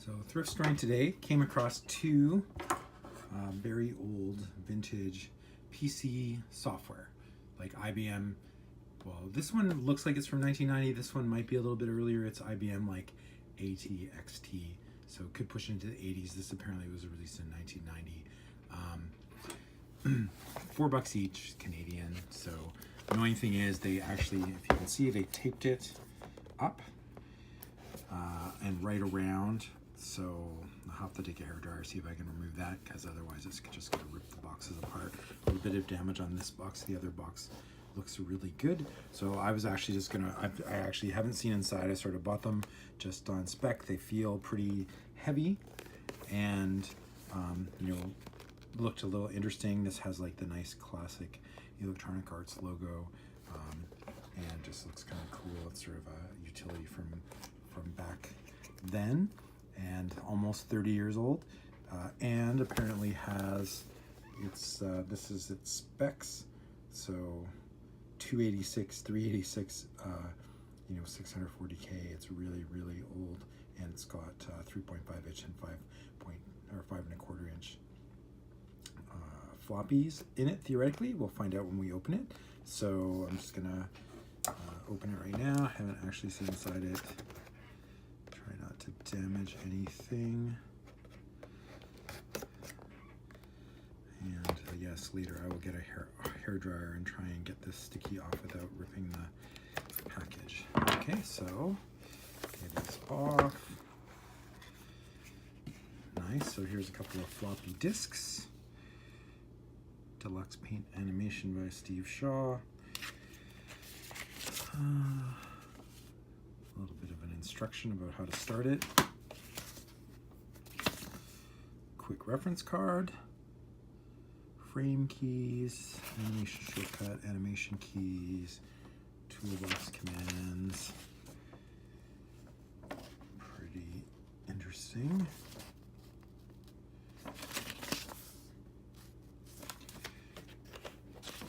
So thrift storing today, came across two very old vintage PC software, like IBM. Well, this one looks like it's from 1990. This one might be a little bit earlier. It's IBM like ATXT, so it could push into the 80s. This apparently was released in 1990. $4 each, Canadian. So annoying thing is they actually, if you can see, they taped it up and right around. So I'll have to take a hairdryer, see if I can remove that, because otherwise it's just going to rip the boxes apart. A little bit of damage on this box. The other box looks really good. So I was actually just gonna, I actually haven't seen inside. I sort of bought them just on spec. They feel pretty heavy and you know, looked a little interesting. This has like the nice classic Electronic Arts logo and just looks kind of cool. It's sort of a utility from back then, and almost 30 years old, and apparently has its this is its specs. So 286, 386, you know, 640K. It's really old, and it's got 3.5 inch and 5.25 inch floppies in it. Theoretically, we'll find out when we open it. So I'm just gonna open it right now. I haven't actually seen inside it. Try not to damage anything. And yes, later I will get a hair dryer and try and get this sticky off without ripping the package. Okay, so it is off. Nice. So here's a couple of floppy disks. Deluxe paint animation by Steve Shaw. A little bit of an instruction about how to start it. Quick reference card. Frame keys, animation shortcut, animation keys, toolbox commands. Pretty interesting.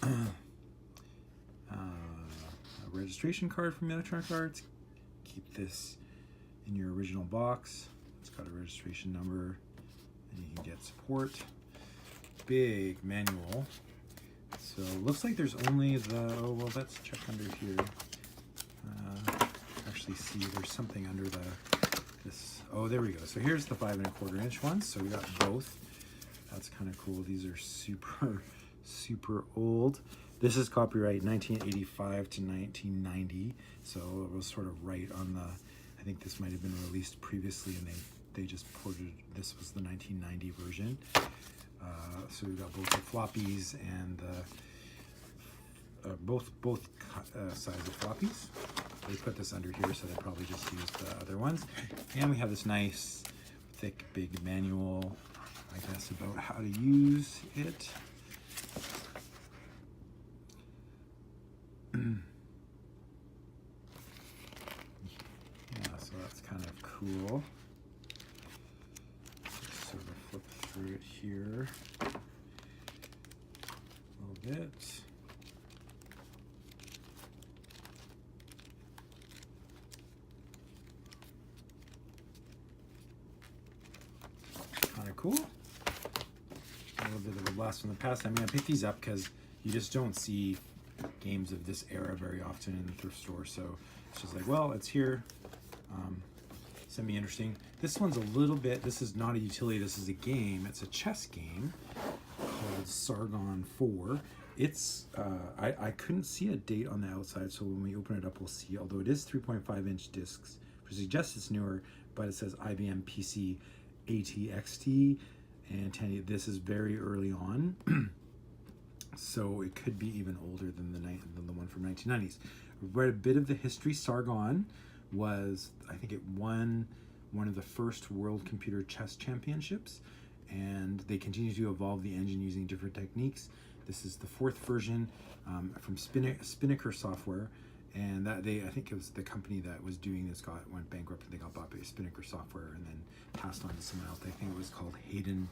A registration card from Electronic Arts. Keep this in your original box. It's got a registration number, and you can get support. Big manual. So looks like there's only the, oh, well, let's check under here. Actually see there's something under this. Oh, there we go. So here's the 5.25 inch ones. So we got both. That's kind of cool. These are super old. This is copyright 1985 to 1990. So it was sort of right on the, I think this might have been released previously, and they just ported, this was the 1990 version. So we've got both the floppies and both sides of floppies. They put this under here, so they probably just used the other ones. And we have this nice, thick, big manual, I guess, about how to use it. Yeah, so that's kind of cool. Just sort of flip through it here a little bit. Kind of cool. A little bit of a blast from the past. I mean, I picked these up because you just don't see games of this era very often in the thrift store. So it's just like, well, it's here. Semi-interesting. This one's a little bit, this is not a utility, this is a game. It's a chess game called Sargon 4. It's, I couldn't see a date on the outside, so when we open it up, we'll see. Although it is 3.5 inch discs, which suggests it's newer, but it says IBM PC ATXT, and this is very early on. So it could be even older than the one from 1990s. Read a bit of the history. Sargon was, I think it won one of the first World Computer Chess Championships, and they continue to evolve the engine using different techniques. This is the 4th version from Spinnaker Software, and that I think it was the company that was doing this went bankrupt, and they got bought by Spinnaker Software and then passed on to someone else. I think it was called Hayden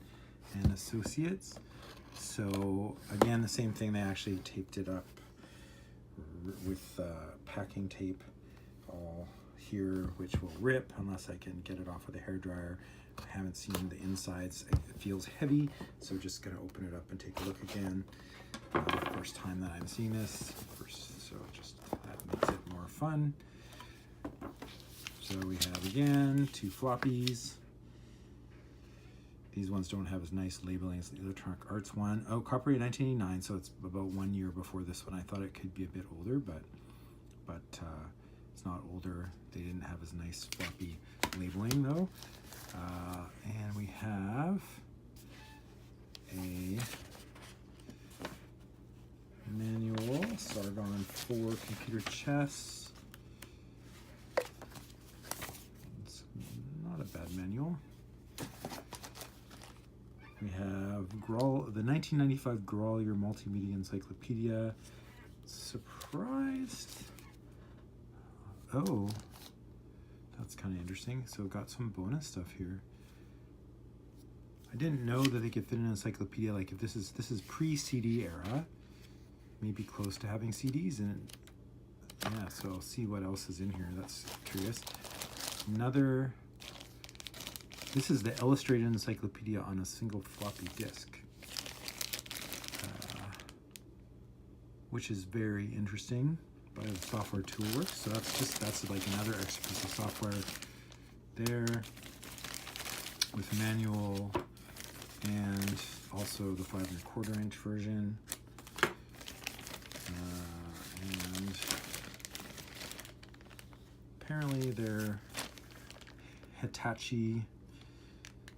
and Associates. So again, the same thing, they actually taped it up with packing tape all here which will rip unless I can get it off with a hairdryer. I haven't seen the insides. It feels heavy, so just gonna open it up and take a look again. First time that I'm seeing this, so just that makes it more fun. So we have again 2 floppies. These ones don't have as nice labeling as the Electronic Arts one. Oh, copyright 1989, so it's about 1 year before this one. I thought it could be a bit older, but it's not older. They didn't have as nice floppy labeling though. And we have a manual, Sargon 4 computer chess. It's not a bad manual. We have the 1995 Grolier Multimedia Encyclopedia. Surprised. Oh, that's kind of interesting. So got some bonus stuff here. I didn't know that they could fit in an encyclopedia. Like if this is pre-CD era, maybe close to having CDs in it. Yeah, so I'll see what else is in here. That's curious. This is the Illustrated Encyclopedia on a single floppy disk, which is very interesting by the Software Toolworks. So that's like another extra piece of software there with manual and also the 5 1/4 inch version. And apparently they're Hitachi,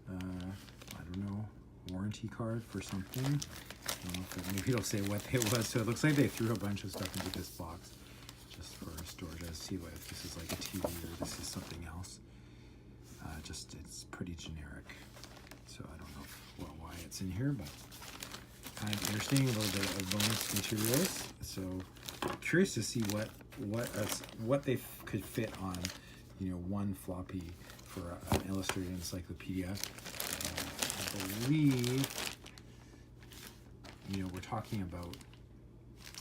I don't know, warranty card for something. I don't know if maybe it'll say what it was. So it looks like they threw a bunch of stuff into this box just for storage. Let's see if this is like a TV or this is something else. It's pretty generic. So I don't know why it's in here, but kind of interesting. A little bit of bonus materials. So curious to see what they could fit on, one floppy for an Illustrated Encyclopedia. I believe, we're talking about,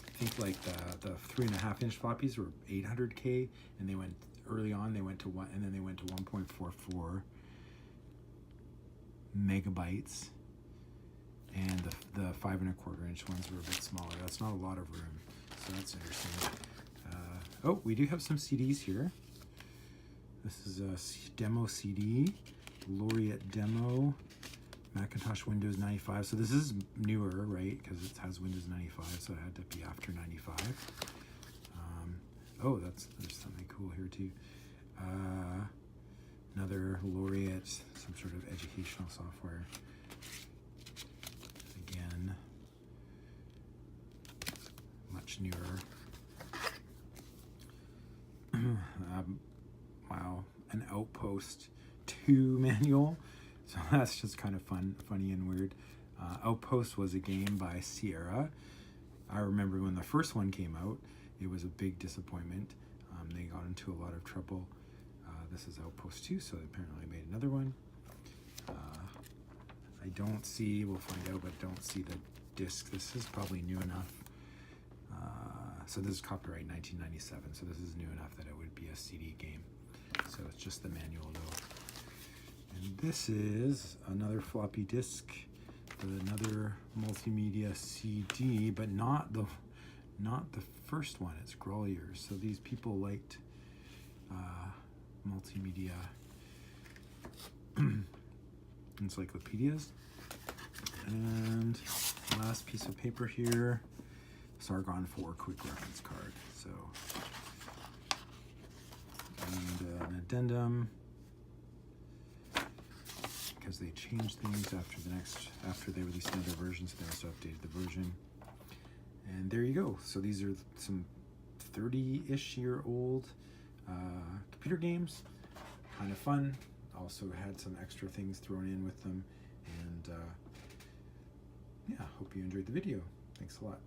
I think like the 3.5 inch floppies were 800K, and they went early on. They went to 1, and then they went to 1.44 megabytes, and the 5 1/4 inch ones were a bit smaller. That's not a lot of room, so that's interesting. Oh, we do have some CDs here. This is a demo CD, Laureate Demo, Macintosh Windows 95. So this is newer, right? Because it has Windows 95, so it had to be after 95. Oh, there's something cool here too. Another Laureate, some sort of educational software. Again, much newer. Wow, an Outpost 2 manual. So that's just kind of funny and weird. Outpost was a game by Sierra. I remember when the first one came out, it was a big disappointment. They got into a lot of trouble. This is Outpost 2, so they apparently made another one. I don't see, we'll find out, but don't see the disc. This is probably new enough. So this is copyright 1997, so this is new enough that it would be a CD game. So it's just the manual though. And this is another floppy disk, another multimedia CD, but not the first one. It's Grolier. So these people liked multimedia encyclopedias. And last piece of paper here, Sargon 4 quick reference card. So, and an addendum, because they changed things after they released another version, so they also updated the version. And there you go. So these are some 30-ish year old computer games. Kind of fun. Also had some extra things thrown in with them. And yeah, hope you enjoyed the video. Thanks a lot.